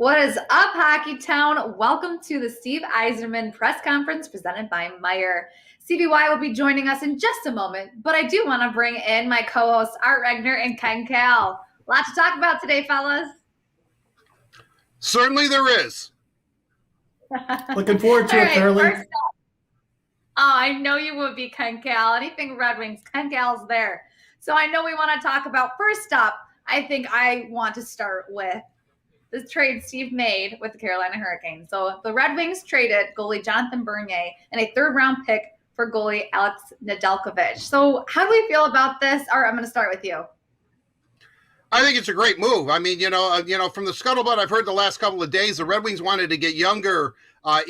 What is up, Hockey Town? Welcome to the Steve Yzerman press conference presented by Meijer. CBY will be joining us in just a moment, but I do want to bring in my co-hosts Art Regner and Ken Cal. A lot to talk about today, fellas. Certainly there is. Looking forward to it, Carly. I know you would be, Ken Cal. Anything Red Wings, Ken Cal's there. So I know we want to talk about, first up, I think I want to start with the trade Steve made with the Carolina Hurricanes. So the Red Wings traded goalie Jonathan Bernier and a third-round pick for goalie Alex Nedeljkovic. So how do we feel about this? Art, I'm going to start with you. I think it's a great move. I mean, from the scuttlebutt I've heard the last couple of days, the Red Wings wanted to get younger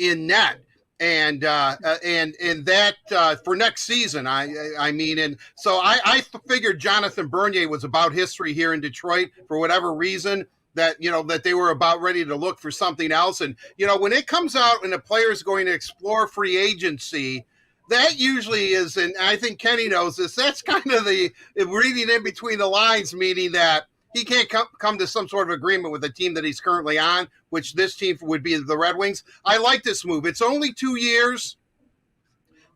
in net. And that for next season, so I figured Jonathan Bernier was about history here in Detroit for whatever reason that they were about ready to look for something else. And when it comes out and a player is going to explore free agency, that usually is, and I think Kenny knows this, that's kind of the reading in between the lines, meaning that he can't come to some sort of agreement with the team that he's currently on, which this team would be the Red Wings. I like this move. It's only 2 years.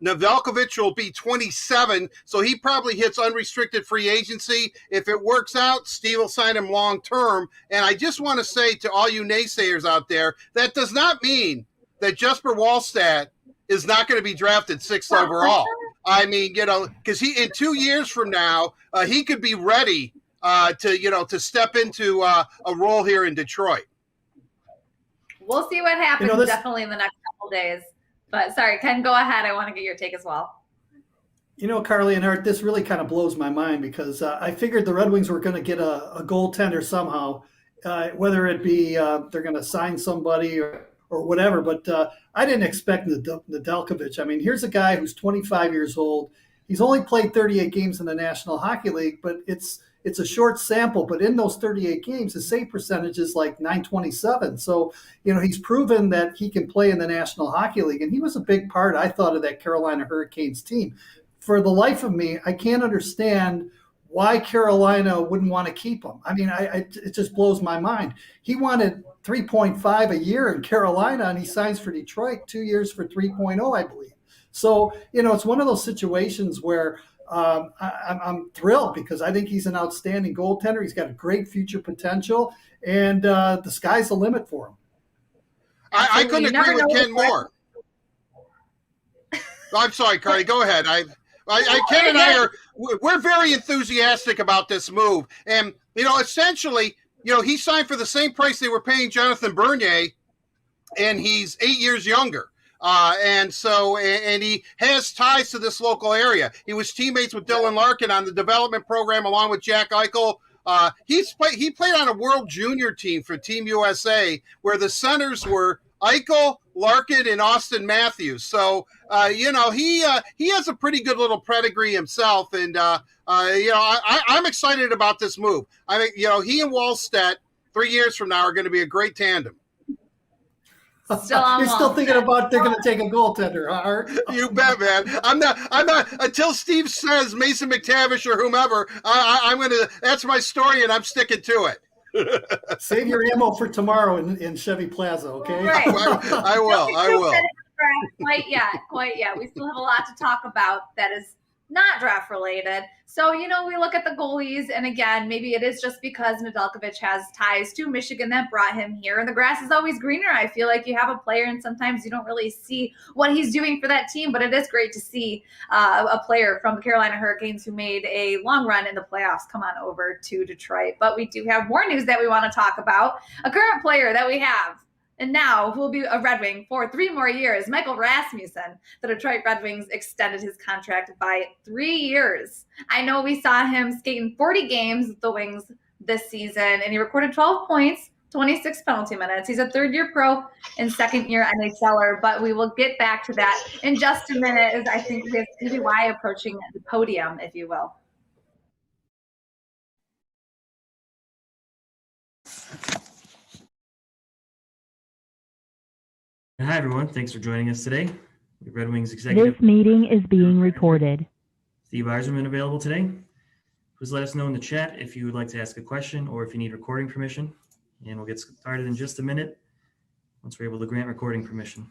Nedeljkovic will be 27, so he probably hits unrestricted free agency. If it works out, Steve will sign him long-term. And I just want to say to all you naysayers out there, that does not mean that Jesper Wallstedt is not going to be drafted 6th overall. I mean, because he in 2 years from now, he could be ready to step into a role here in Detroit. We'll see what happens definitely in the next couple days. But sorry, Ken, go ahead. I want to get your take as well. Carly and Art, this really kind of blows my mind because I figured the Red Wings were going to get a goaltender somehow, whether it be they're going to sign somebody or whatever. But I didn't expect Nedeljkovic. I mean, here's a guy who's 25 years old. He's only played 38 games in the National Hockey League, but it's a short sample, but in those 38 games, his save percentage is like .927. So, he's proven that he can play in the National Hockey League, and he was a big part, I thought, of that Carolina Hurricanes team. For the life of me, I can't understand why Carolina wouldn't want to keep him. I mean, it just blows my mind. He wanted 3.5 a year in Carolina, and he signs for Detroit 2 years for 3.0, I believe. So, it's one of those situations where I'm thrilled because I think he's an outstanding goaltender. He's got a great future potential, and the sky's the limit for him. I couldn't agree with Ken more. I'm sorry, Carly. Go ahead. Ken and I we're very enthusiastic about this move, and essentially, he signed for the same price they were paying Jonathan Bernier, and he's 8 years younger. And he has ties to this local area. He was teammates with Dylan Larkin on the development program along with Jack Eichel. He played on a World Junior team for Team USA where the centers were Eichel, Larkin, and Austin Matthews. So, he has a pretty good little pedigree himself. And, I'm excited about this move. I think, he and Wallstedt 3 years from now are going to be a great tandem. You're still thinking about they're going to take a goaltender, huh, Art? You bet, man. I'm not until Steve says Mason McTavish or whomever. I'm going to. That's my story, and I'm sticking to it. Save your ammo for tomorrow in Chevy Plaza, okay? Right. I will. Quite yet. We still have a lot to talk about that is not draft related. So, we look at the goalies, and again, maybe it is just because Nedeljkovic has ties to Michigan that brought him here, and the grass is always greener. I feel like you have a player, and sometimes you don't really see what he's doing for that team, but it is great to see a player from the Carolina Hurricanes who made a long run in the playoffs come on over to Detroit. But we do have more news that we want to talk about. A current player that we have, and now who will be a Red Wing for 3 more years, Michael Rasmussen. The Detroit Red Wings extended his contract by 3 years. I know we saw him skating 40 games with the Wings this season, and he recorded 12 points, 26 penalty minutes. He's a third-year pro and second-year NHLer, but we will get back to that in just a minute as I think we have CBY approaching the podium, if you will. Hi, everyone. Thanks for joining us today. The Red Wings executive. This meeting is being recorded. Steve Yzerman available today. Please let us know in the chat if you would like to ask a question or if you need recording permission. and we'll get started in just a minute once we're able to grant recording permission.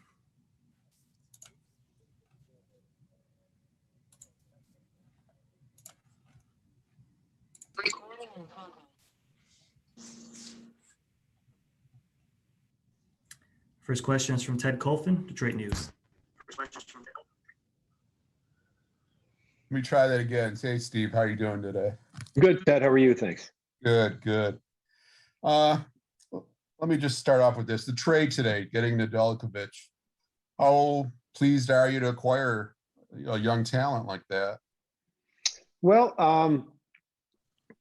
First question is from Ted Colfin, Detroit News. Let me try that again. Hey, Steve, how are you doing today? Good, Ted. How are you? Thanks. Good, good. Let me just start off with this. The trade today, getting Nedeljkovic. How pleased are you to acquire a young talent like that? Well,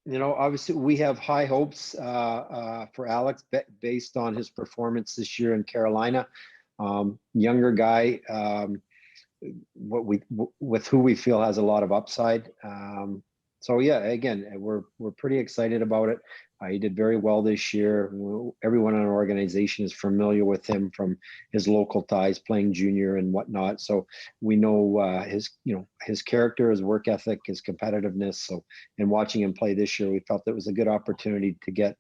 obviously we have high hopes for Alex based on his performance this year in Carolina. Younger guy, with who we feel has a lot of upside. So yeah, again, we're pretty excited about it. He did very well this year. Everyone in our organization is familiar with him from his local ties, playing junior and whatnot. So we know his character, his work ethic, his competitiveness. So in watching him play this year, we felt it was a good opportunity to get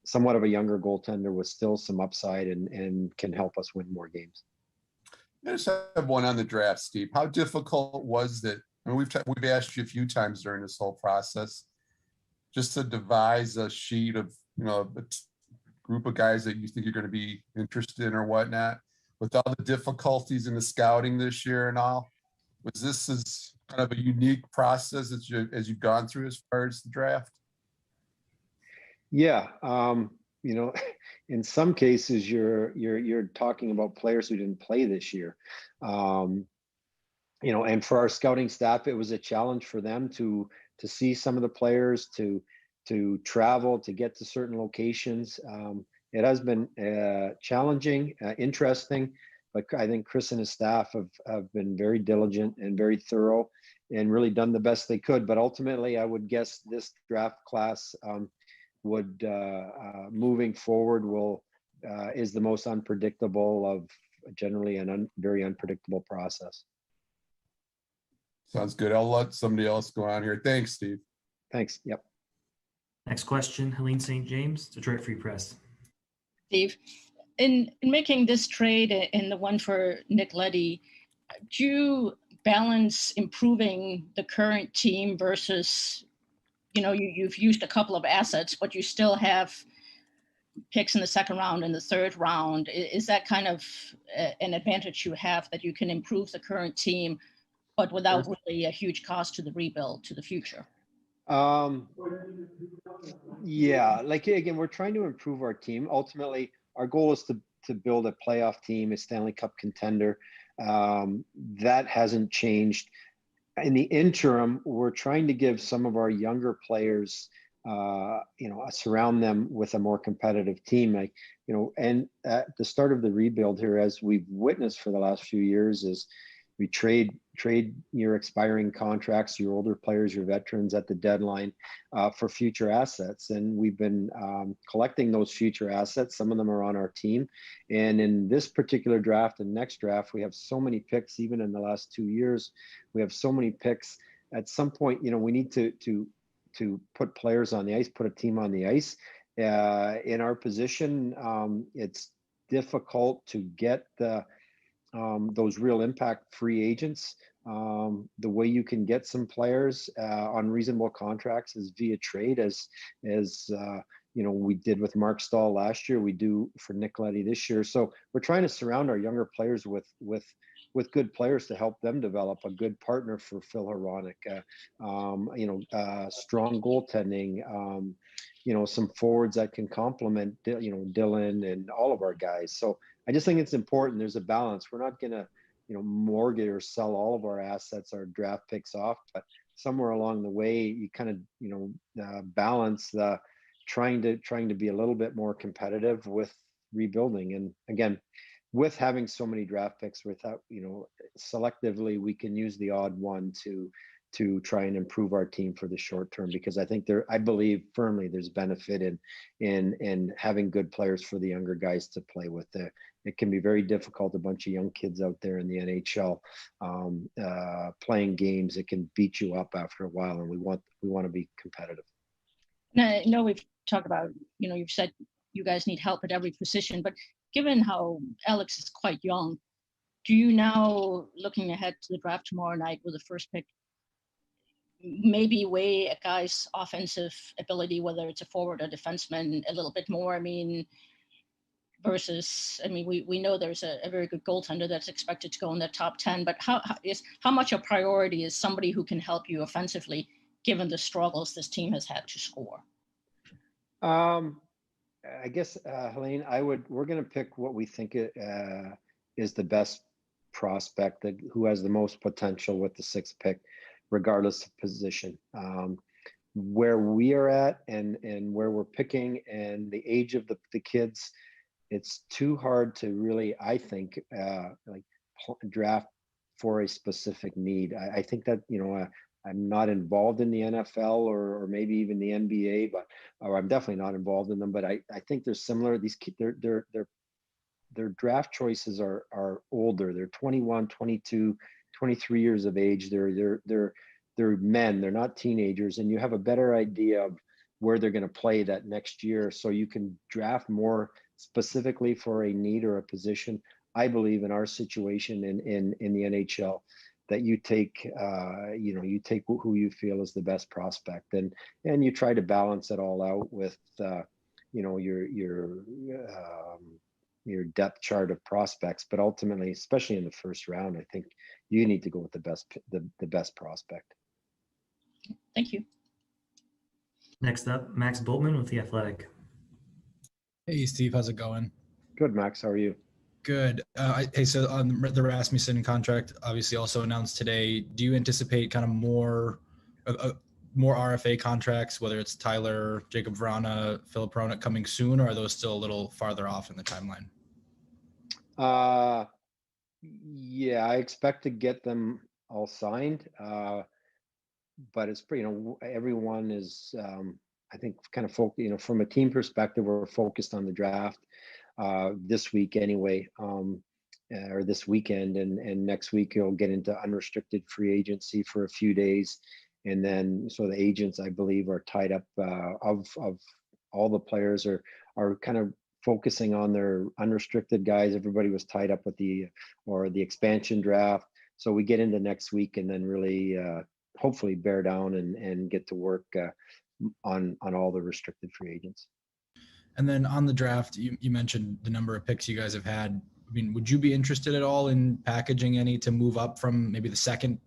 somewhat of a younger goaltender with still some upside and can help us win more games. I just have one on the draft, Steve. How difficult was it? I mean, we've asked you a few times during this whole process, just to devise a sheet of, a group of guys that you think you're going to be interested in or whatnot, with all the difficulties in the scouting this year and all. Was this as kind of a unique process as you've gone through as far as the draft? Yeah. In some cases you're talking about players who didn't play this year. And for our scouting staff, it was a challenge for them to see some of the players, to travel, to get to certain locations. It has been challenging, interesting, but I think Chris and his staff have been very diligent and very thorough and really done the best they could. But ultimately, I would guess this draft class moving forward is the most unpredictable of generally very unpredictable process. Sounds good. I'll let somebody else go on here. Thanks, Steve. Thanks. Yep. Next question, Helene St. James, Detroit Free Press. Steve, in making this trade and the one for Nick Leddy, do you balance improving the current team versus, you've used a couple of assets, but you still have picks in the second round and the third round? Is that kind of an advantage you have, that you can improve the current team, but without really a huge cost to the rebuild to the future? Yeah, again, we're trying to improve our team. Ultimately, our goal is to build a playoff team, a Stanley Cup contender. That hasn't changed. In the interim, we're trying to give some of our younger players, surround them with a more competitive team. And at the start of the rebuild here, as we've witnessed for the last few years, is we trade your expiring contracts, your older players, your veterans at the deadline for future assets. And we've been collecting those future assets. Some of them are on our team. And in this particular draft and next draft, we have so many picks. Even in the last 2 years, we have so many picks. At some point, we need to put players on the ice, put a team on the ice. In our position, it's difficult to get those real impact free agents. The way you can get some players on reasonable contracts is via trade, as we did with Mark Stahl last year. We do for Nick Leddy this year. So we're trying to surround our younger players with good players to help them develop a good partner for Phil Hronek. Strong goaltending. Some forwards that can complement, Dylan and all of our guys. So I just think it's important. There's a balance. We're not going to, mortgage or sell all of our assets, our draft picks off, but somewhere along the way, you kind of, balance the trying to be a little bit more competitive with rebuilding. And again, with having so many draft picks, without, selectively, we can use the odd one to try and improve our team for the short term, because I believe firmly there's benefit in having good players for the younger guys to play with. It can be very difficult, a bunch of young kids out there in the NHL playing games. It can beat you up after a while, and we want to be competitive. Now, I know we've talked about, you've said you guys need help at every position. But given how Alex is quite young, do you now, looking ahead to the draft tomorrow night with the first pick, maybe weigh a guy's offensive ability, whether it's a forward or defenseman, a little bit more? I mean, versus, I mean, we know there's a very good goaltender that's expected to go in the top 10, but how much a priority is somebody who can help you offensively, given the struggles this team has had to score? I guess, Helene, we're going to pick what we think is the best prospect, who has the most potential with the 6th pick, regardless of position. Where we are at and where we're picking and the age of the kids, it's too hard to really, I think, draft for a specific need. I think that, I'm not involved in the NFL or maybe even the NBA, or I'm definitely not involved in them, but I think they're similar. These kids, their draft choices are older. They're 21, 22, 23 years of age. They're men, they're not teenagers, and you have a better idea of where they're going to play that next year. So you can draft more specifically for a need or a position. I believe in our situation in the NHL, that you take who you feel is the best prospect, and you try to balance it all out with your depth chart of prospects. But ultimately, especially in the first round, I think you need to go with the best prospect. Thank you. Next up, Max Boltman with The Athletic. Hey, Steve, how's it going? Good, Max. How are you? Good. Hey, so on the Rasmussen contract, obviously also announced today, do you anticipate kind of more RFA contracts, whether it's Tyler, Jacob Vrana, Philip Hronek coming soon, or are those still a little farther off in the timeline? Yeah, I expect to get them all signed, but it's pretty, everyone is, I think, kind of from a team perspective, we're focused on the draft this week anyway, or this weekend, and next week you'll get into unrestricted free agency for a few days, and then so the agents, I believe, are tied up. Of all the players are kind of focusing on their unrestricted guys. Everybody was tied up with the expansion draft, so we get into next week and then really hopefully bear down and get to work on all the restricted free agents. And then on the draft, you mentioned the number of picks you guys have had. I mean, would you be interested at all in packaging any to move up from maybe the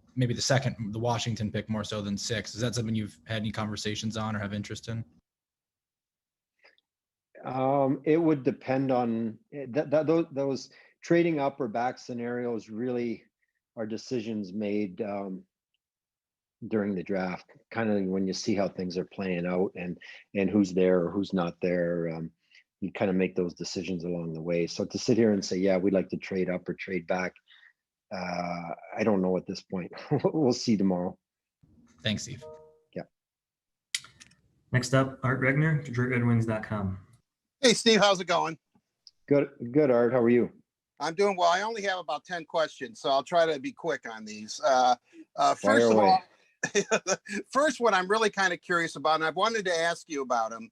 Washington pick more so than 6? Is that something you've had any conversations on or have interest in? It would depend on those trading up or back scenarios. Really are decisions made during the draft, kind of when you see how things are playing out and who's there or who's not there. You kind of make those decisions along the way. So to sit here and say, yeah, we'd like to trade up or trade back, I don't know at this point. We'll see tomorrow. Thanks, Steve. Yeah. Next up, Art Regner, DetroitRedWings.com. Hey, Steve, how's it going? Good, Art. How are you? I'm doing well. I only have about 10 questions, so I'll try to be quick on these. First of all, first one I'm really kind of curious about, and I've wanted to ask you about him.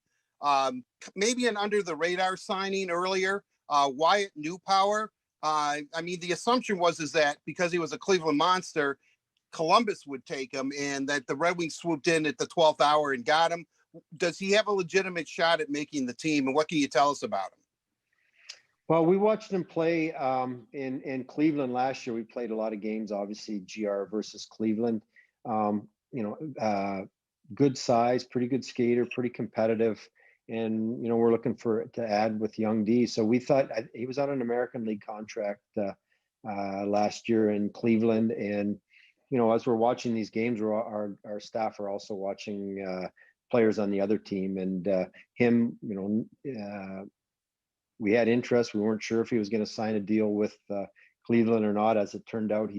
Maybe an under the radar signing earlier, Wyatt Newpower. I mean, the assumption was that because he was a Cleveland Monster, Columbus would take him, and that the Red Wings swooped in at the 12th hour and got him. Does he have a legitimate shot at making the team, and what can you tell us about him? Well, we watched him play in Cleveland last year. We played a lot of games, obviously GR versus Cleveland. Good size, pretty good skater, pretty competitive. And, we're looking to add with young D. So we thought he was on an American League contract last year in Cleveland. And, as we're watching these games, our staff are also watching players on the other team. And him, we had interest. We weren't sure if he was going to sign a deal with Cleveland or not. As it turned out,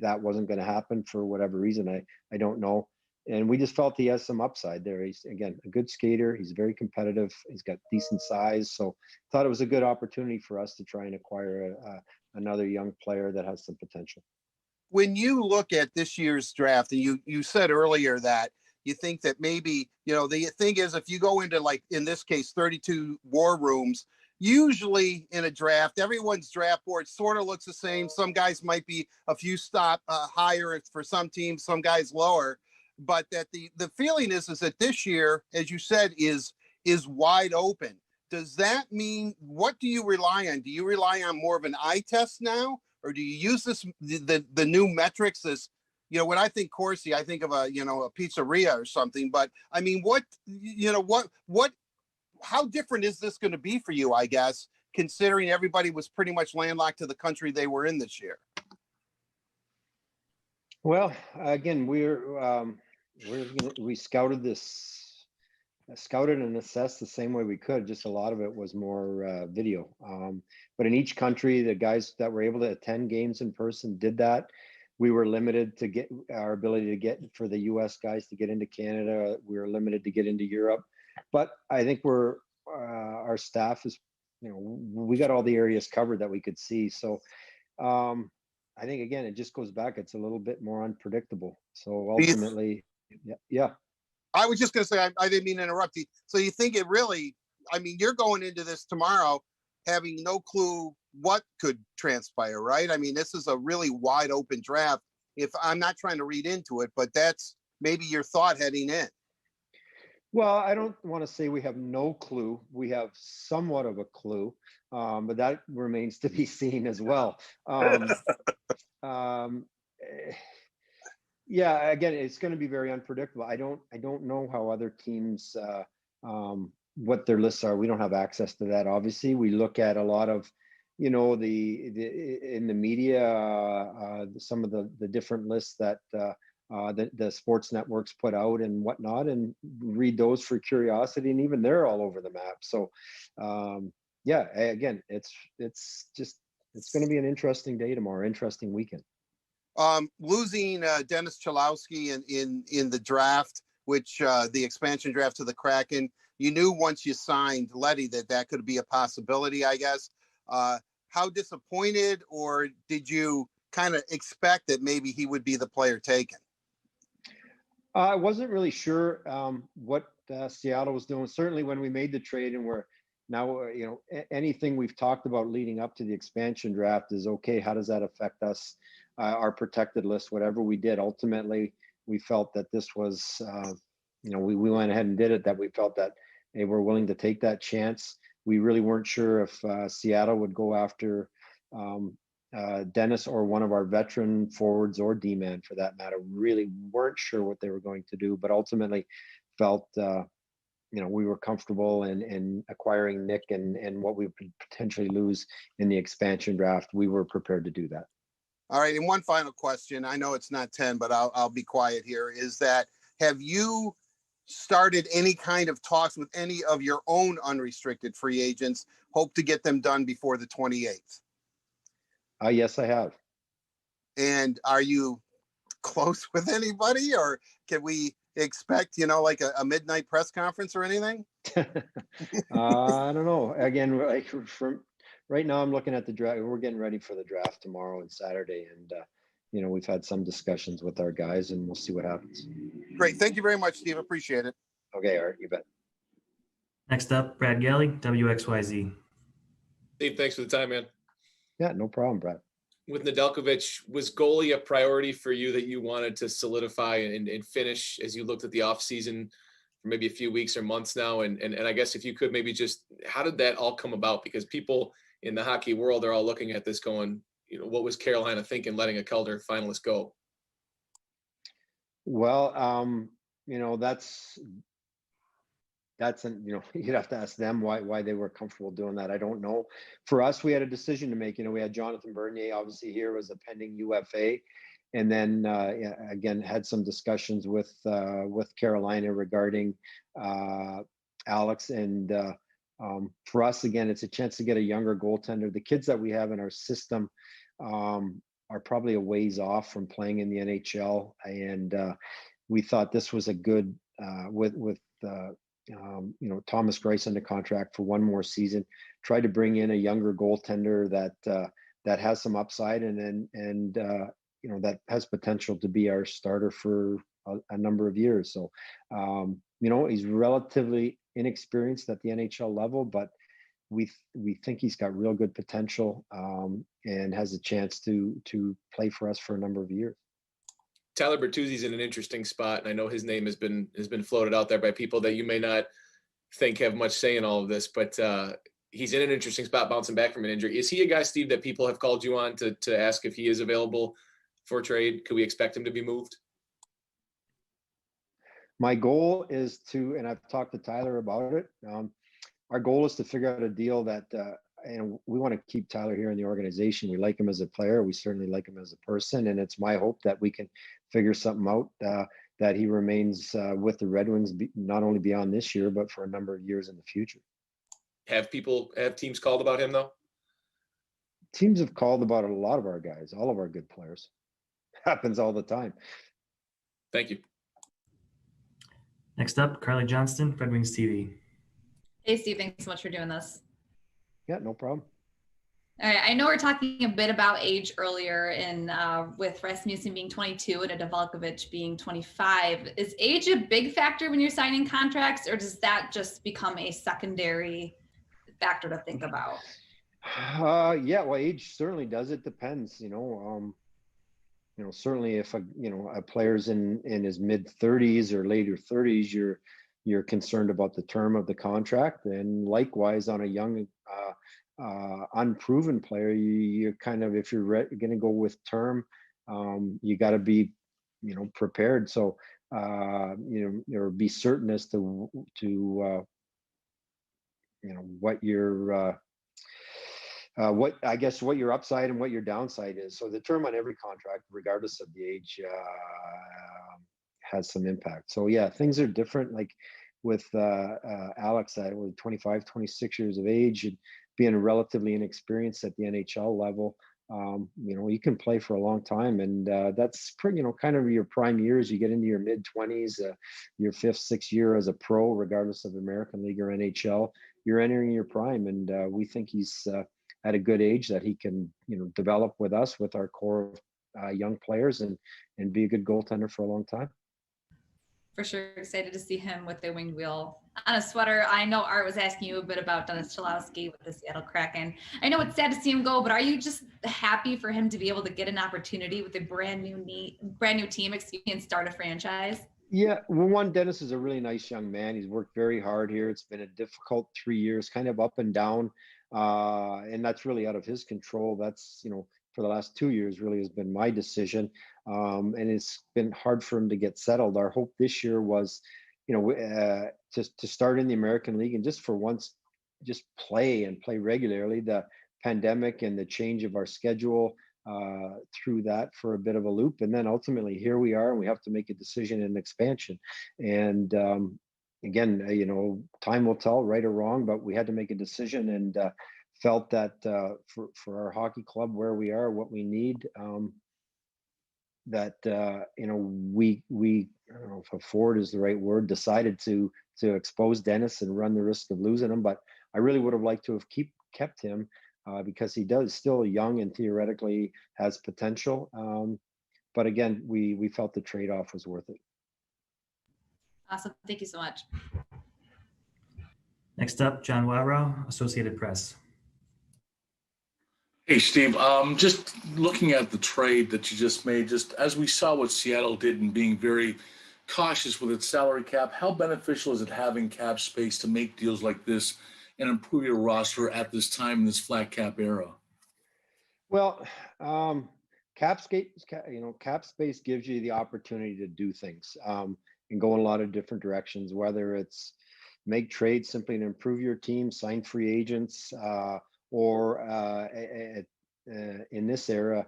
that wasn't going to happen for whatever reason. I don't know. And we just felt he has some upside there. He's, again, a good skater. He's very competitive. He's got decent size. So thought it was a good opportunity for us to try and acquire another young player that has some potential. When you look at this year's draft, and you said earlier that you think that maybe, the thing is, if you go into, like, in this case, 32 war rooms, usually in a draft, everyone's draft board sort of looks the same. Some guys might be a few stop higher for some teams, some guys lower. But that the feeling is that this year, as you said, is wide open. Does that mean, what do you rely on? Do you rely on more of an eye test now, or do you use the new metrics as, when I think Corsi, I think of a pizzeria or something. But I mean, how different is this going to be for you, I guess, considering everybody was pretty much landlocked to the country they were in this year? Well, again, we scouted and assessed the same way we could. Just a lot of it was more video. But in each country, the guys that were able to attend games in person did that. We were limited to get our ability to get, for the US guys to get into Canada. We were limited to get into Europe. But I think our staff is, we got all the areas covered that we could see. So I think, again, it just goes back. It's a little bit more unpredictable. So ultimately, yeah. I was just going to say, I didn't mean to interrupt you. So you think it really, I mean, you're going into this tomorrow having no clue what could transpire, right? I mean, this is a really wide open draft. If I'm not trying to read into it, but that's maybe your thought heading in. Well, I don't want to say we have no clue. We have somewhat of a clue, but that remains to be seen as well. Yeah, again, it's going to be very unpredictable. I don't know how other teams, what their lists are. We don't have access to that. Obviously, we look at a lot of, in the media, some of the different lists that the sports networks put out and whatnot, and read those for curiosity. And even they're all over the map. So, yeah, again, it's going to be an interesting day tomorrow, interesting weekend. Losing Dennis Cholowski in the draft, which the expansion draft to the Kraken, you knew once you signed Leddy that could be a possibility, I guess. How disappointed, or did you kind of expect that maybe he would be the player taken? I wasn't really sure what Seattle was doing. Certainly when we made the trade, and we're now, anything we've talked about leading up to the expansion draft is, okay, how does that affect us, our protected list, whatever we did. Ultimately, we felt that this was, we went ahead and did it, that we felt that they were willing to take that chance. We really weren't sure if Seattle would go after Dennis or one of our veteran forwards, or D-man for that matter. Really weren't sure what they were going to do, but ultimately felt we were comfortable in acquiring Nick, and what we could potentially lose in the expansion draft. We were prepared to do that. All right, and one final question. I know it's not 10, but I'll be quiet here. Is that, have you started any kind of talks with any of your own unrestricted free agents? Hope to get them done before the 28th. Yes, I have. And are you close with anybody, or can we expect, like a midnight press conference or anything? I don't know. Again, like, from right now, I'm looking at the draft. We're getting ready for the draft tomorrow and Saturday, and we've had some discussions with our guys, and we'll see what happens. Great. Thank you very much, Steve. Appreciate it. Okay, Art, you bet. Next up, Brad Galley, WXYZ. Steve, thanks for the time, man. Yeah, no problem, Brad. With Nedeljkovic, was goalie a priority for you that you wanted to solidify and finish as you looked at the offseason for maybe a few weeks or months now? And I guess if you could maybe just, how did that all come about? Because people in the hockey world are all looking at this going, what was Carolina thinking letting a Calder finalist go? Well, that's you'd have to ask them why they were comfortable doing that. I don't know. For us, we had a decision to make. We had Jonathan Bernier, obviously, here was a pending UFA, and then again had some discussions with Carolina regarding Alex. And for us, again, it's a chance to get a younger goaltender. The kids that we have in our system are probably a ways off from playing in the NHL, and we thought this was a good with Thomas Greiss under contract for one more season. Tried to bring in a younger goaltender that has some upside, and that has potential to be our starter for a number of years. So, he's relatively inexperienced at the NHL level, but we think he's got real good potential, and has a chance to play for us for a number of years. Tyler Bertuzzi's in an interesting spot, and I know his name has been floated out there by people that you may not think have much say in all of this, but he's in an interesting spot bouncing back from an injury. Is he a guy, Steve, that people have called you on to ask if he is available for trade? Could we expect him to be moved? My goal is to, and I've talked to Tyler about it. Our goal is to figure out a deal that, and we want to keep Tyler here in the organization. We like him as a player. We certainly like him as a person. And it's my hope that we can figure something out, that he remains with the Red Wings, not only beyond this year, but for a number of years in the future. Have teams called about him though? Teams have called about a lot of our guys, all of our good players. Happens all the time. Thank you. Next up, Carly Johnston, Red Wings TV. Hey, Steve, thanks so much for doing this. Yeah, no problem. All right, I know we're talking a bit about age earlier, and with Rasmussen being 22 and Nedeljkovic being 25. Is age a big factor when you're signing contracts, or does that just become a secondary factor to think about? Yeah, well, age certainly does. It depends, certainly if a player's in his mid 30s or later 30s, you're concerned about the term of the contract, and likewise on a young unproven player, you're kind of, if you're going to go with term, you got to be prepared. So or be certain as to what your what your upside and what your downside is. So the term on every contract, regardless of the age, has some impact. So yeah, things are different. Like with Alex, I was 25, 26 years of age and being relatively inexperienced at the NHL level. You can play for a long time, and that's pretty, kind of your prime years. You get into your mid 20s, your fifth, sixth year as a pro, regardless of American League or NHL, you're entering your prime. And we think he's at a good age that he can, develop with us, with our core of young players, and be a good goaltender for a long time. For sure, excited to see him with the winged wheel on a sweater. I know Art was asking you a bit about Dennis Cholowski with the Seattle Kraken. I know it's sad to see him go, but are you just happy for him to be able to get an opportunity with a brand new team, and start a franchise? Yeah, well, one, Dennis is a really nice young man. He's worked very hard here. It's been a difficult 3 years, kind of up and down, and that's really out of his control. That's, for the last 2 years really has been my decision. And it's been hard for him to get settled. Our hope this year was, just to start in the American League and just for once, just play regularly. The pandemic and the change of our schedule threw that for a bit of a loop. And then ultimately here we are, and we have to make a decision in expansion. And again, time will tell, right or wrong, but we had to make a decision, and felt that for our hockey club, where we are, what we need, that we I don't know if afford is the right word, decided to expose Dennis and run the risk of losing him. But I really would have liked to have kept him because he does still young and theoretically has potential. But again, we felt the trade-off was worth it. Awesome, thank you so much. Next up, John Wawrow, Associated Press. Hey, Steve, just looking at the trade that you just made, just as we saw what Seattle did in being very cautious with its salary cap, how beneficial is it having cap space to make deals like this and improve your roster at this time in this flat cap era? Well, cap space gives you the opportunity to do things and go in a lot of different directions, whether it's make trades simply to improve your team, sign free agents, or in this era,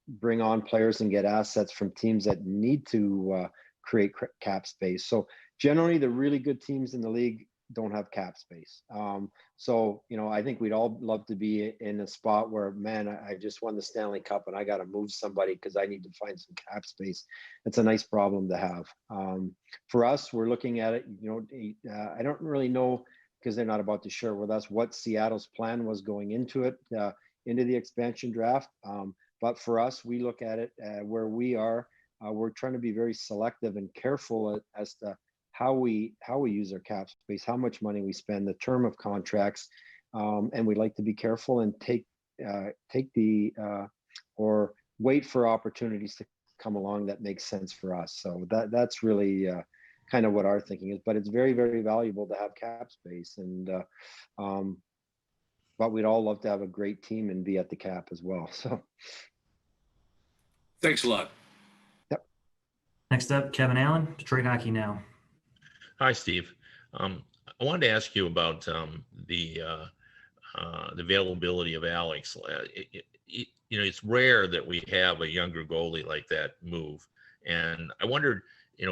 bring on players and get assets from teams that need to create cap space. So generally, the really good teams in the league don't have cap space. So, I think we'd all love to be in a spot where, man, I just won the Stanley Cup and I got to move somebody because I need to find some cap space. It's a nice problem to have. For us, we're looking at it, I don't really know, because they're not about to share with us what Seattle's plan was going into it, into the expansion draft. But for us, we look at it where we are. we're trying to be very selective and careful as to how we use our cap space, how much money we spend, the term of contracts, and we like to be careful and take or wait for opportunities to come along that makes sense for us. So that's really kind of what our thinking is. But it's very, very valuable to have cap space, and but we'd all love to have a great team and be at the cap as well. So Thanks a lot. Yep. Next up, Kevin Allen, Detroit Hockey Now. Hi, Steve. I wanted to ask you about the availability of Alex. It's rare that we have a younger goalie like that move. And I wondered,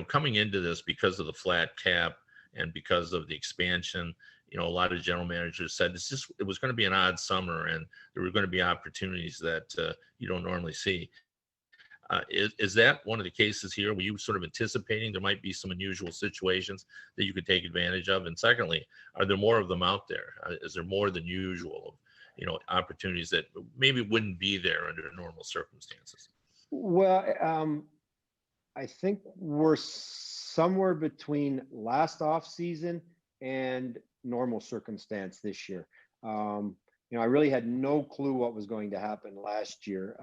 coming into this, because of the flat cap and because of the expansion, a lot of general managers said it was going to be an odd summer and there were going to be opportunities that you don't normally see. Is that one of the cases here? Were you sort of anticipating there might be some unusual situations that you could take advantage of? And secondly, are there more of them out there? Is there more than usual, opportunities that maybe wouldn't be there under normal circumstances? Well, I think we're somewhere between last off season and normal circumstance this year. I really had no clue what was going to happen last year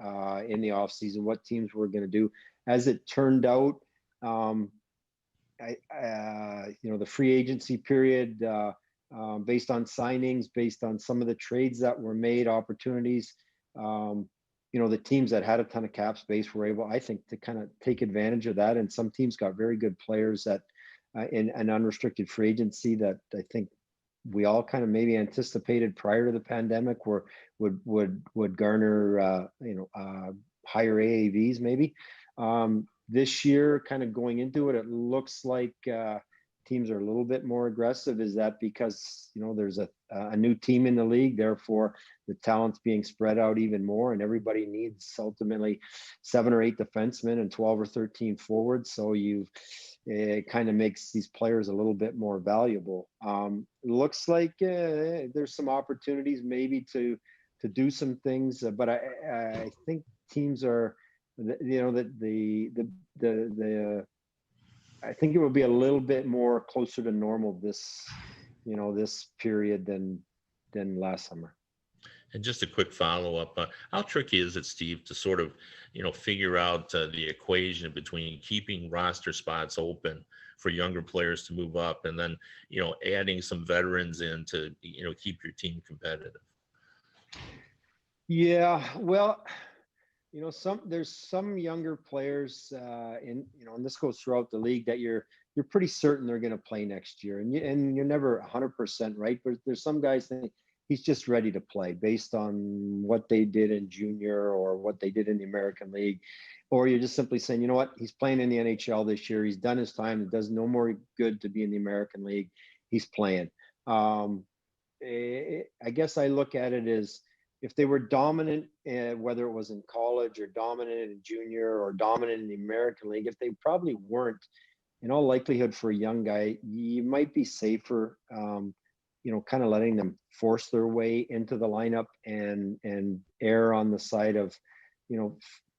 in the off season, what teams were going to do. As it turned out, the free agency period, based on signings, based on some of the trades that were made, opportunities, the teams that had a ton of cap space were able, I think, to kind of take advantage of that. And some teams got very good players that in an unrestricted free agency that I think we all kind of maybe anticipated prior to the pandemic would garner higher AAVs maybe. This year, kind of going into it, it looks like teams are a little bit more aggressive. Is that because there's a new team in the league, therefore the talent's being spread out even more, and everybody needs ultimately 7 or 8 defensemen and 12 or 13 forwards. So it kind of makes these players a little bit more valuable. It looks like there's some opportunities maybe to do some things, but I think teams are, I think it will be a little bit more closer to normal this period than last summer. And just a quick follow-up, how tricky is it, Steve, to sort of, figure out the equation between keeping roster spots open for younger players to move up and then, adding some veterans in to, keep your team competitive? Yeah, well, there's some younger players and this goes throughout the league that you're pretty certain they're going to play next year, and you're never 100% right, but there's some guys that he's just ready to play based on what they did in junior or what they did in the American League, or you're just simply saying, you know what, he's playing in the NHL this year, he's done his time, it does no more good to be in the American League, he's playing. I guess I look at it as, if they were dominant, whether it was in college or dominant in junior or dominant in the American League, if they probably weren't, in all likelihood for a young guy, you might be safer, kind of letting them force their way into the lineup and err on the side of,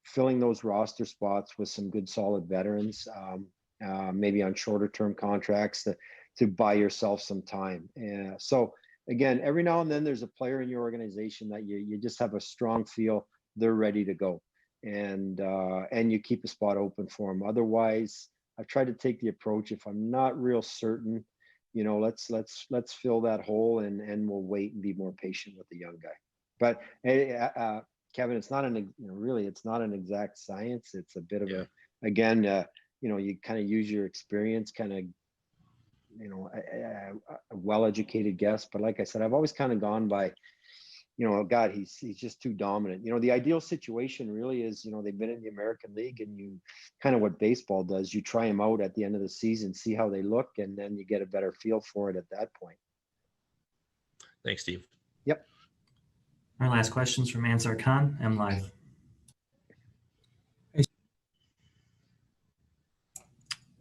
filling those roster spots with some good solid veterans, maybe on shorter term contracts to buy yourself some time. So again, every now and then there's a player in your organization that you just have a strong feel they're ready to go, and you keep a spot open for them. Otherwise, I've tried to take the approach, if I'm not real certain, let's fill that hole and we'll wait and be more patient with the young guy. But Kevin, it's not it's not an exact science. It's a bit of you kind of use your experience, kind of a well-educated guess. But like I said, I've always kind of gone by, God, he's just too dominant. The ideal situation really is, they've been in the American League, and you kind of what baseball does, you try them out at the end of the season, see how they look, and then you get a better feel for it at that point. Thanks, Steve. Yep. Our last question's from Ansar Khan, MLive.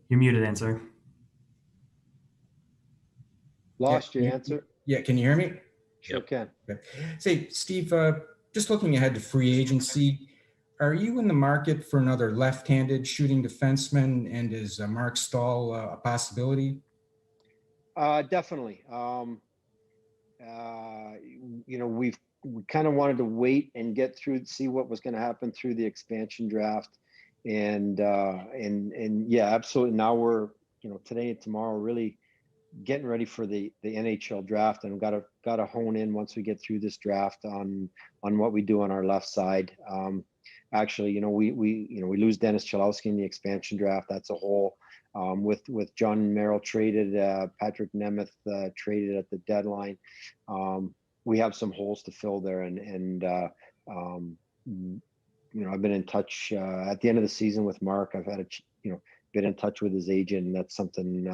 You're muted, Ansar. Lost your answer. Yeah, can you hear me? Sure can. Okay. Say, Steve, just looking ahead to free agency, Are you in the market for another left-handed shooting defenseman, and is Mark Stahl a possibility? Definitely. We kind of wanted to wait and get through, see what was going to happen through the expansion draft, and yeah, absolutely. Now we're, today and tomorrow, really getting ready for the NHL draft, and got to hone in once we get through this draft on what we do on our left side. Actually, we lose Dennis Chalowski in the expansion draft. That's a hole. With John Merrill traded, Patrick Nemeth traded at the deadline. We have some holes to fill there, and I've been in touch at the end of the season with Mark. I've had been in touch with his agent, and that's something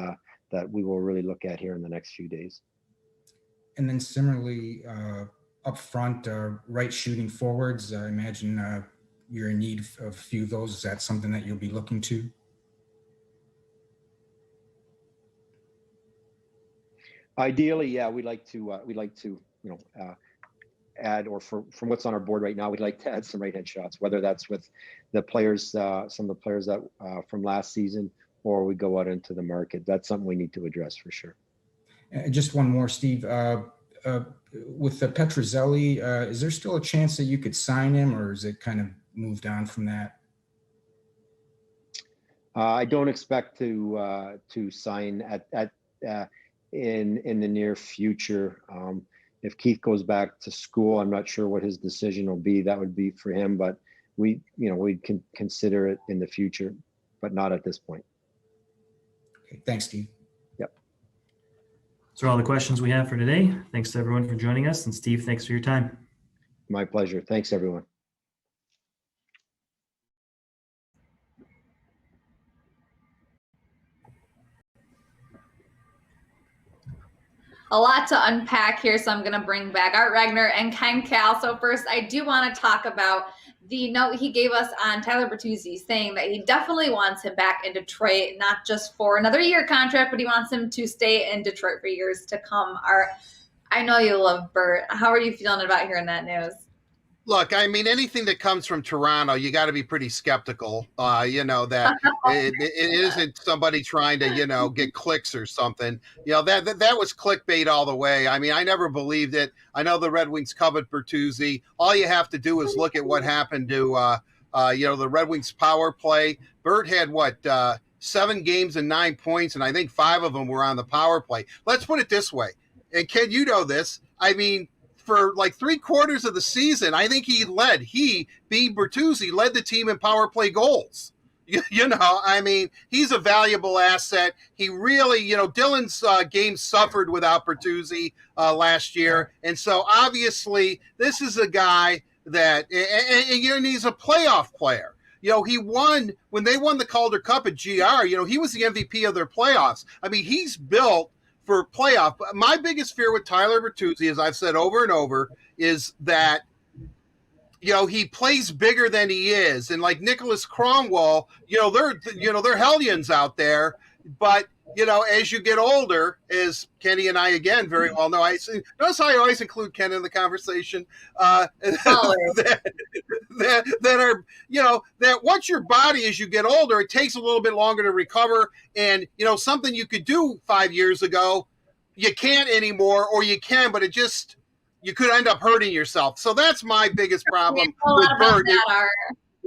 that we will really look at here in the next few days. And then similarly, up front, right shooting forwards, I imagine you're in need of a few of those. Is that something that you'll be looking to? Ideally, yeah, we'd like to add, or from what's on our board right now, we'd like to add some right-hand shots, whether that's with the players, some of the players that from last season, or we go out into the market. That's something we need to address for sure. Just one more, Steve. With the Petruzzelli, is there still a chance that you could sign him, or is it kind of moved on from that? I don't expect to sign in the near future. If Keith goes back to school, I'm not sure what his decision will be. That would be for him, but we can consider it in the future, but not at this point. Okay, thanks, Steve. Yep. Those are all the questions we have for today. Thanks to everyone for joining us, and Steve, thanks for your time. My pleasure. Thanks, everyone. A lot to unpack here, so I'm going to bring back Art Regner and Ken Cal. So first, I do want to talk about the note he gave us on Tyler Bertuzzi, saying that he definitely wants him back in Detroit, not just for another year contract, but he wants him to stay in Detroit for years to come. Art, I know you love Bert. How are you feeling about hearing that news? Look, I mean, anything that comes from Toronto, you got to be pretty skeptical, that it isn't somebody trying to, get clicks or something. That was clickbait all the way. I mean, I never believed it. I know the Red Wings covet Bertuzzi. All you have to do is look at what happened to, the Red Wings power play. Bert had 7 games and 9 points, and I think 5 of them were on the power play. Let's put it this way. And Ken, you know this. I mean, for like 3/4 of the season, I think being Bertuzzi, led the team in power play goals. I mean, he's a valuable asset. He really, Dylan's game suffered without Bertuzzi last year. And so obviously this is a guy that, and he's a playoff player. He won, when they won the Calder Cup at GR, he was the MVP of their playoffs. I mean, he's built for playoff. My biggest fear with Tyler Bertuzzi, as I've said over and over, is that he plays bigger than he is, and like Nicholas Cromwell, they're hellions out there. But as you get older, as Kenny and I again very well know, notice how I always include Ken in the conversation. That once your body, as you get older, it takes a little bit longer to recover. And something you could do 5 years ago, you can't anymore, or you can, but you could end up hurting yourself. So that's my biggest problem with Bert.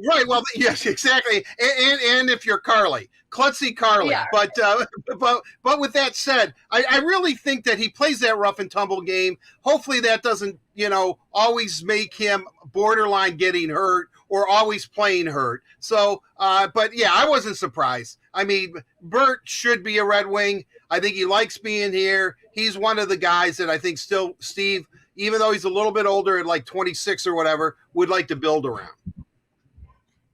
Right. Well, yes, exactly. And if you're Carly, klutzy Carly. Yeah. But with that said, I really think that he plays that rough and tumble game. Hopefully that doesn't, always make him borderline getting hurt or always playing hurt. So, but yeah, I wasn't surprised. I mean, Bert should be a Red Wing. I think he likes being here. He's one of the guys that I think still, Steve, even though he's a little bit older at like 26 or whatever, would like to build around.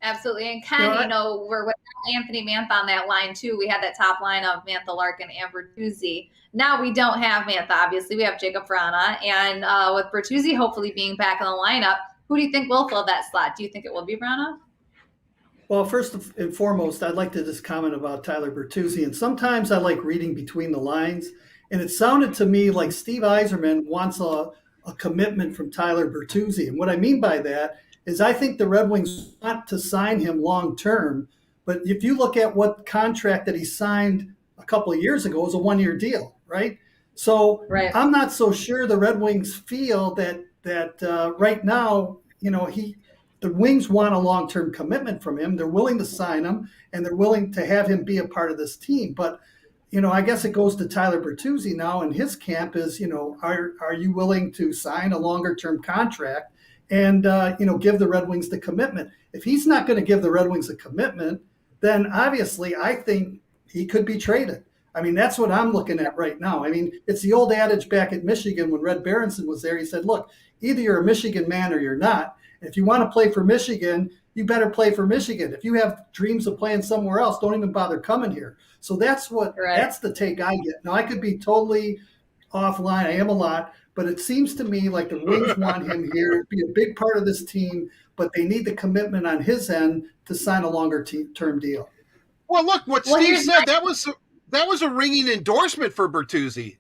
Absolutely. And Ken, we're with Anthony Mantha on that line too. We had that top line of Mantha, Larkin, and Bertuzzi. Now we don't have Mantha, obviously. We have Jacob Vrana. And with Bertuzzi hopefully being back in the lineup, who do you think will fill that slot? Do you think it will be Vrana? Well, first and foremost, I'd like to just comment about Tyler Bertuzzi. And sometimes I like reading between the lines. And it sounded to me like Steve Yzerman wants a commitment from Tyler Bertuzzi. And what I mean by that is I think the Red Wings want to sign him long term. But if you look at what contract that he signed a couple of years ago, it was a 1-year deal, right? So Right. I'm not so sure the Red Wings feel that right now, the Wings want a long-term commitment from him. They're willing to sign him, and they're willing to have him be a part of this team. But I guess it goes to Tyler Bertuzzi now, and his camp is, are you willing to sign a longer-term contract and give the Red Wings the commitment? If he's not going to give the Red Wings a commitment, then obviously I think he could be traded. I mean, that's what I'm looking at right now. I mean, it's the old adage back at Michigan when Red Berenson was there. He said, look, either you're a Michigan man or you're not. If you want to play for Michigan, you better play for Michigan. If you have dreams of playing somewhere else, don't even bother coming here. So that's the take I get. Now, I could be totally offline. I am a lot, but it seems to me like the Wings want him here to be a big part of this team, but they need the commitment on his end to sign a longer term deal. Well, look, what Steve said, that was a ringing endorsement for Bertuzzi.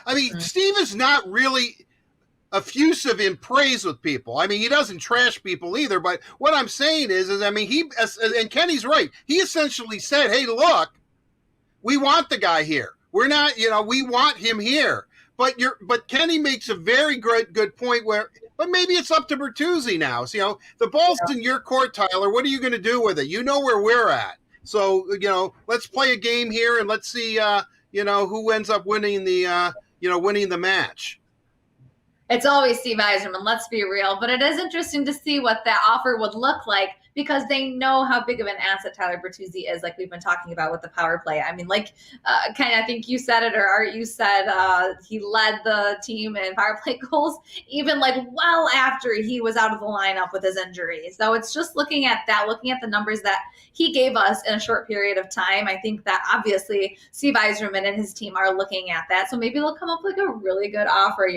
I mean, Steve is not really effusive in praise with people. I mean, he doesn't trash people either. But what I'm saying is I mean, and Kenny's right. He essentially said, hey, look, we want the guy here. We're not, we want him here. But Kenny makes a very good point but maybe it's up to Bertuzzi now. So, the ball's in your court, Tyler. What are you going to do with it? You know where we're at. So, let's play a game here and let's see, who ends up winning the match. It's always Steve Yzerman, let's be real. But it is interesting to see what that offer would look like because they know how big of an asset Tyler Bertuzzi is, like we've been talking about with the power play. I mean, Ken, I think you said it, or Art, you said he led the team in power play goals, even well after he was out of the lineup with his injury. So it's just looking at the numbers that he gave us in a short period of time. I think that obviously Steve Yzerman and his team are looking at that. So maybe they'll come up with a really good offer,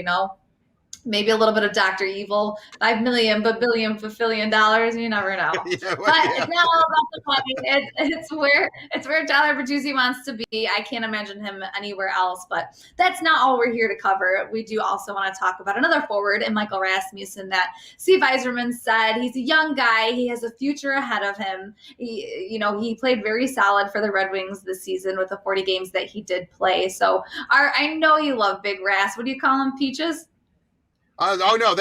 maybe a little bit of Dr. Evil, $5 million, billion, $1 billion. You never know. It's not all about the money. It's where Tyler Bertuzzi wants to be. I can't imagine him anywhere else, but that's not all we're here to cover. We do also want to talk about another forward in Michael Rasmussen that Steve Yzerman said he's a young guy. He has a future ahead of him. He played very solid for the Red Wings this season with the 40 games that he did play. So I know you love Big Ras. What do you call him, Peaches? No,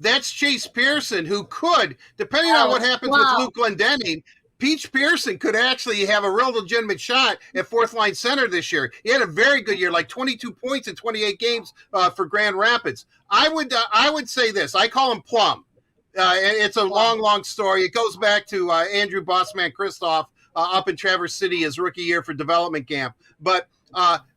that's Chase Pearson, who could, depending on what happens with Luke Glendening, Peach Pearson could actually have a real legitimate shot at fourth line center this year. He had a very good year, like 22 points in 28 games for Grand Rapids. I would say this. I call him Plum. It's a long story. It goes back to Andrew Bossman Christoph up in Traverse City his rookie year for development camp. But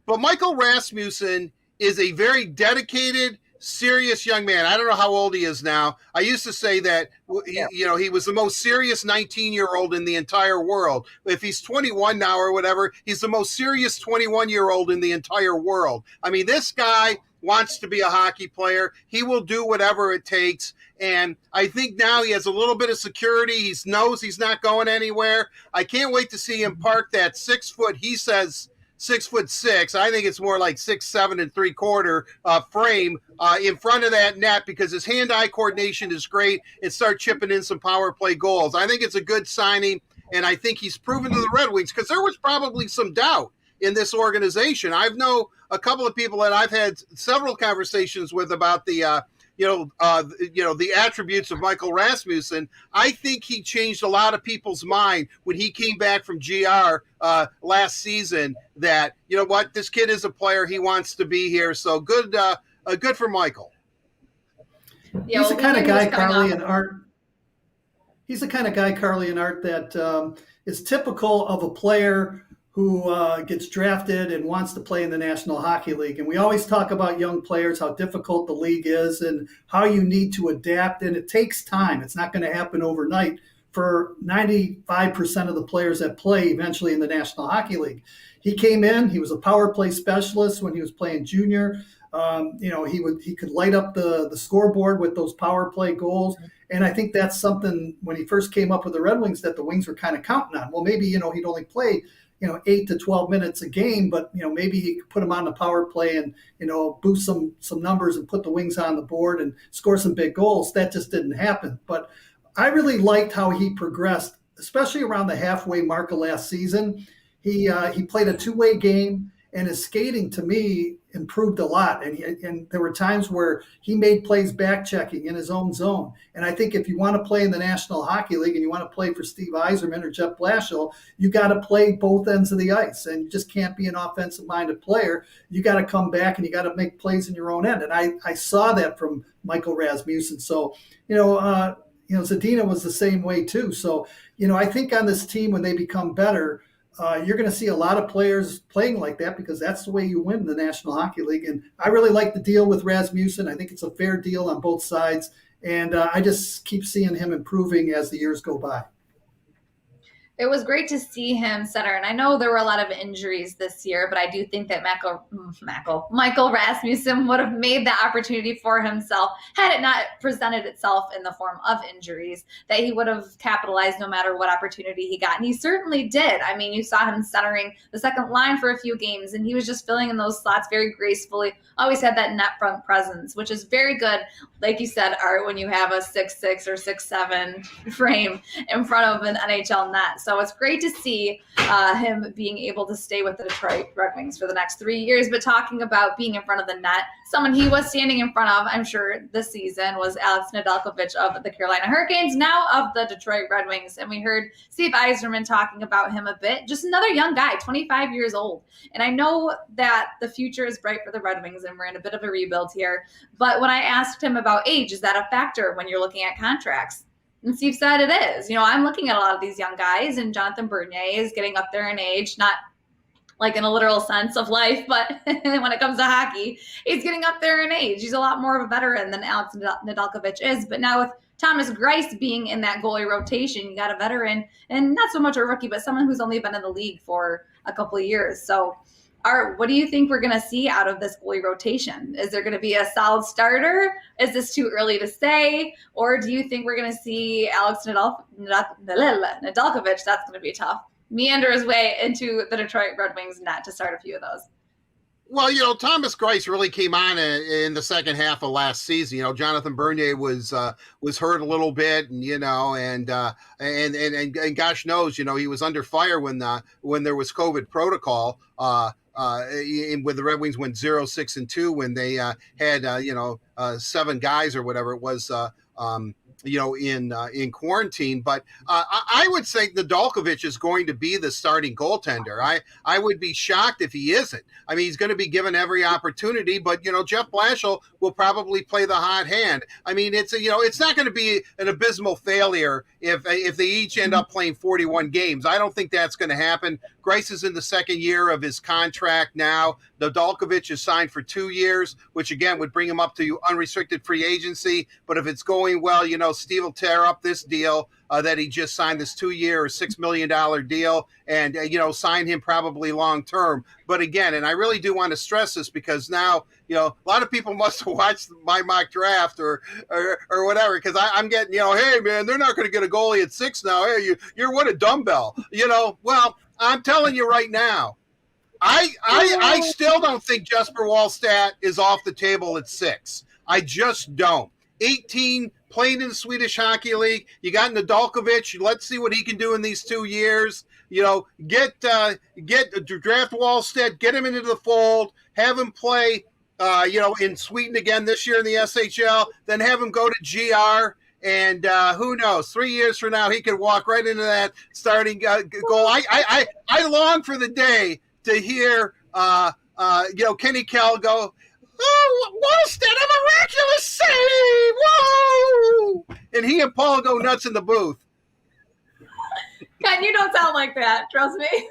Michael Rasmussen is a very dedicated, serious young man. I don't know how old he is now. I used to say that, he was the most serious 19-year-old in the entire world. If he's 21 now or whatever, he's the most serious 21-year-old in the entire world. I mean, this guy wants to be a hockey player. He will do whatever it takes. And I think now he has a little bit of security. He knows he's not going anywhere. I can't wait to see him park that 6 foot, he says, 6'6". I think it's more like 6'7 3/4 frame in front of that net because his hand-eye coordination is great and start chipping in some power play goals. I think it's a good signing, and I think he's proven to the Red Wings because there was probably some doubt in this organization. I know a couple of people that I've had several conversations with about the the attributes of Michael Rasmussen. I think he changed a lot of people's mind when he came back from GR last season that, this kid is a player. He wants to be here. So good for Michael. Yeah, he's the kind of guy, Carly and Art. He's the kind of guy, Carly and Art, that is typical of a player who gets drafted and wants to play in the National Hockey League. And we always talk about young players, how difficult the league is and how you need to adapt. And it takes time. It's not going to happen overnight for 95% of the players that play eventually in the National Hockey League. He came in, he was a power play specialist when he was playing junior. He could light up the scoreboard with those power play goals. And I think that's something when he first came up with the Red Wings that the Wings were kind of counting on. Well, maybe, he'd only play 8 to 12 minutes a game, but, maybe he could put him on the power play and, boost some numbers and put the Wings on the board and score some big goals. That just didn't happen. But I really liked how he progressed, especially around the halfway mark of last season. He played a two-way game, and his skating to me improved a lot. And there were times where he made plays back checking in his own zone. And I think if you want to play in the National Hockey League and you want to play for Steve Yzerman or Jeff Blashill, you got to play both ends of the ice. And you just can't be an offensive-minded player. You got to come back and you got to make plays in your own end. And I saw that from Michael Rasmussen. So, Zadina was the same way too. So, I think on this team, when they become better, you're going to see a lot of players playing like that because that's the way you win the National Hockey League. And I really like the deal with Rasmussen. I think it's a fair deal on both sides. And I just keep seeing him improving as the years go by. It was great to see him center. And I know there were a lot of injuries this year, but I do think that Michael Rasmussen would have made the opportunity for himself had it not presented itself in the form of injuries, that he would have capitalized no matter what opportunity he got. And he certainly did. I mean, you saw him centering the second line for a few games, and he was just filling in those slots very gracefully. Always had that net front presence, which is very good, like you said, Art, when you have a 6'6" or 6'7" frame in front of an NHL net. So it's great to see him being able to stay with the Detroit Red Wings for the next 3 years. But talking about being in front of the net, someone he was standing in front of, I'm sure, this season was Alex Nedeljkovic of the Carolina Hurricanes, now of the Detroit Red Wings. And we heard Steve Yzerman talking about him a bit. Just another young guy, 25 years old. And I know that the future is bright for the Red Wings, and we're in a bit of a rebuild here. But when I asked him about age, is that a factor when you're looking at contracts? And Steve said it is. I'm looking at a lot of these young guys, and Jonathan Bernier is getting up there in age, not like in a literal sense of life, but when it comes to hockey, he's getting up there in age. He's a lot more of a veteran than Alex Nedeljkovic is. But now with Thomas Greiss being in that goalie rotation, you got a veteran and not so much a rookie, but someone who's only been in the league for a couple of years. So, Art, what do you think we're going to see out of this goalie rotation? Is there going to be a solid starter? Is this too early to say? Or do you think we're going to see Alex Nedeljkovic, that's going to be tough, meander his way into the Detroit Red Wings net to start a few of those? Well, Thomas Greiss really came on in the second half of last season. Jonathan Bernier was hurt a little bit, and gosh knows, he was under fire when there was COVID protocol. When the Red Wings went 0-6-2, when they had 7 guys or whatever it was in quarantine. But I would say Nedeljkovic is going to be the starting goaltender. I would be shocked if he isn't. I mean, he's going to be given every opportunity, but Jeff Blashill will probably play the hot hand. I mean, it's not going to be an abysmal failure if they each end up playing 41 games. I don't think that's going to happen. Greiss is in the second year of his contract now. Nedeljkovic is signed for 2 years, which again would bring him up to unrestricted free agency. But if it's going well, Steve will tear up this deal that he just signed, this 2-year, $6 million deal, and sign him probably long term. But again, and I really do want to stress this because now a lot of people must have watched my mock draft or whatever, because I'm getting hey man, they're not going to get a goalie at 6 now. Hey, you're what a dumbbell. Well, I'm telling you right now, I still don't think Jesper Wallstedt is off the table at 6. I just don't. 18 playing in the Swedish Hockey League. You got Nedeljkovic. Let's see what he can do in these 2 years. Draft Wallstedt, get him into the fold, have him play, in Sweden again this year in the SHL, then have him go to GR. And who knows? 3 years from now, he could walk right into that starting goal. I long for the day to hear Kenny Kell go, "Oh, Wallstedt, a miraculous save! Whoa!" And he and Paul go nuts in the booth. Ken, you don't sound like that. Trust me.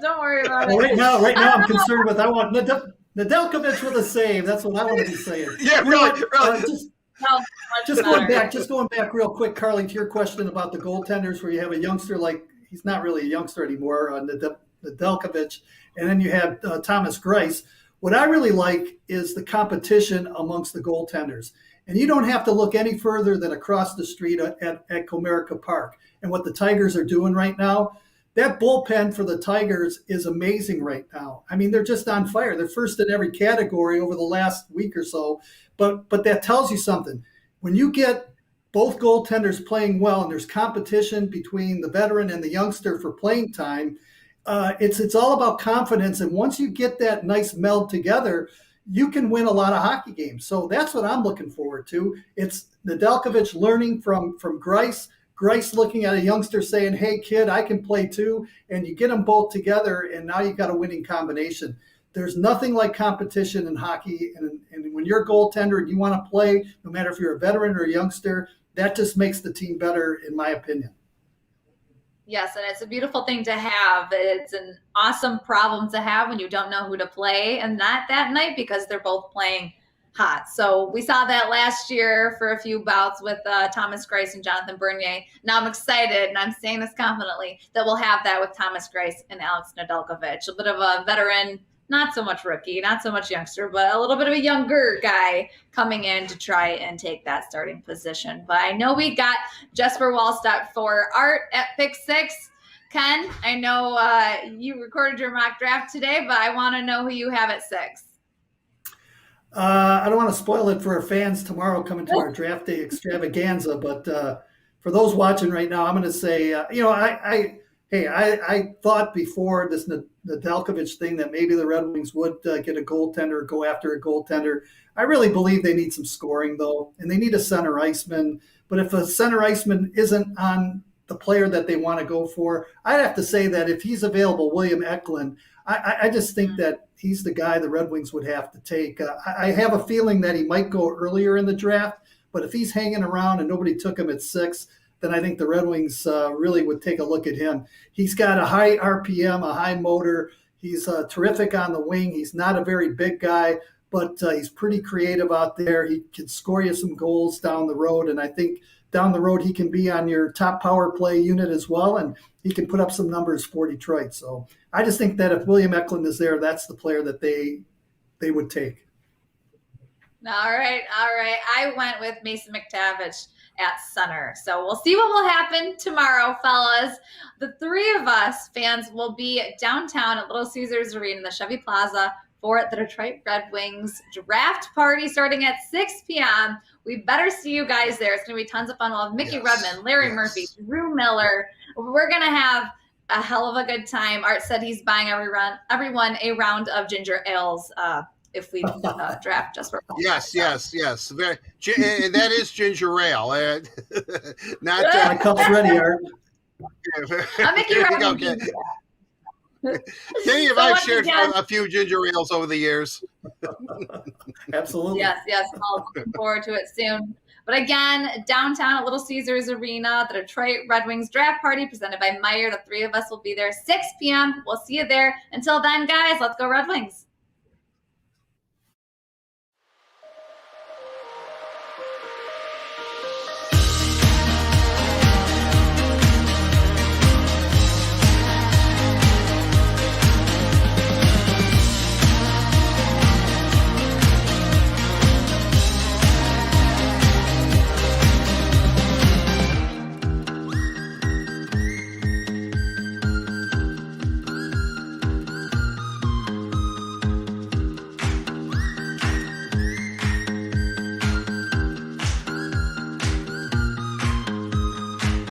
Don't worry about it. Right now, I'm concerned with. I want Nedeljkovic with a save. That's what I want to be saying. Yeah, really. Just going back real quick, Carly, to your question about the goaltenders, where you have a youngster he's not really a youngster anymore, Nedeljkovic, and then you have Thomas Greiss. What I really like is the competition amongst the goaltenders. And you don't have to look any further than across the street at Comerica Park. And what the Tigers are doing right now, that bullpen for the Tigers is amazing right now. I mean, they're just on fire. They're first in every category over the last week or so. But that tells you something. When you get both goaltenders playing well and there's competition between the veteran and the youngster for playing time, it's all about confidence. And once you get that nice meld together, you can win a lot of hockey games. So that's what I'm looking forward to. It's Nedeljkovic learning from Greiss, Greiss looking at a youngster saying, hey, kid, I can play too. And you get them both together, and now you got a winning combination. There's nothing like competition in hockey. And when you're a goaltender and you want to play, no matter if you're a veteran or a youngster, that just makes the team better, in my opinion. Yes, and it's a beautiful thing to have. It's an awesome problem to have when you don't know who to play and not that night because they're both playing hot. So we saw that last year for a few bouts with Thomas Greiss and Jonathan Bernier. Now I'm excited, and I'm saying this confidently, that we'll have that with Thomas Greiss and Alex Nedeljkovic. A bit of a veteran, not so much rookie, not so much youngster, but a little bit of a younger guy coming in to try and take that starting position. But I know we got Jesper Wallstedt for Art at pick 6. Ken, I know you recorded your mock draft today, but I want to know who you have at 6. I don't want to spoil it for our fans tomorrow coming to our draft day extravaganza, but for those watching right now, I'm going to say, I thought before this Nedeljkovic thing that maybe the Red Wings would get a goaltender, go after a goaltender. I really believe they need some scoring, though, and they need a center iceman. But if a center iceman isn't on the player that they want to go for, I'd have to say that if he's available, William Eklund, I just think that he's the guy the Red Wings would have to take. I have a feeling that he might go earlier in the draft, but if he's hanging around and nobody took him at 6, then I think the Red Wings really would take a look at him. He's got a high RPM, a high motor. He's terrific on the wing. He's not a very big guy, but he's pretty creative out there. He can score you some goals down the road, and I think down the road he can be on your top power play unit as well, and he can put up some numbers for Detroit. So I just think that if William Eklund is there, that's the player that they would take. All right. I went with Mason McTavish at center. So we'll see what will happen tomorrow, fellas. The 3 of us fans will be downtown at Little Caesars Arena in the Chevy Plaza for the Detroit Red Wings draft party starting at 6 p.m. We better see you guys there. It's going to be tons of fun. We'll have Mickey Redmond, Larry Murphy, Drew Miller. We're going to have a hell of a good time. Art said he's buying everyone a round of ginger ales if we draft just for Yes. Very, and that is ginger ale. Not my cup's ready, Art. Mickey Redmond. Kenny and I've shared a few ginger ales over the years. Absolutely. Yes. I'll looking forward to it soon. But again, downtown at Little Caesars Arena, the Detroit Red Wings draft party presented by Meijer. The 3 of us will be there 6 p.m. We'll see you there. Until then, guys, let's go Red Wings.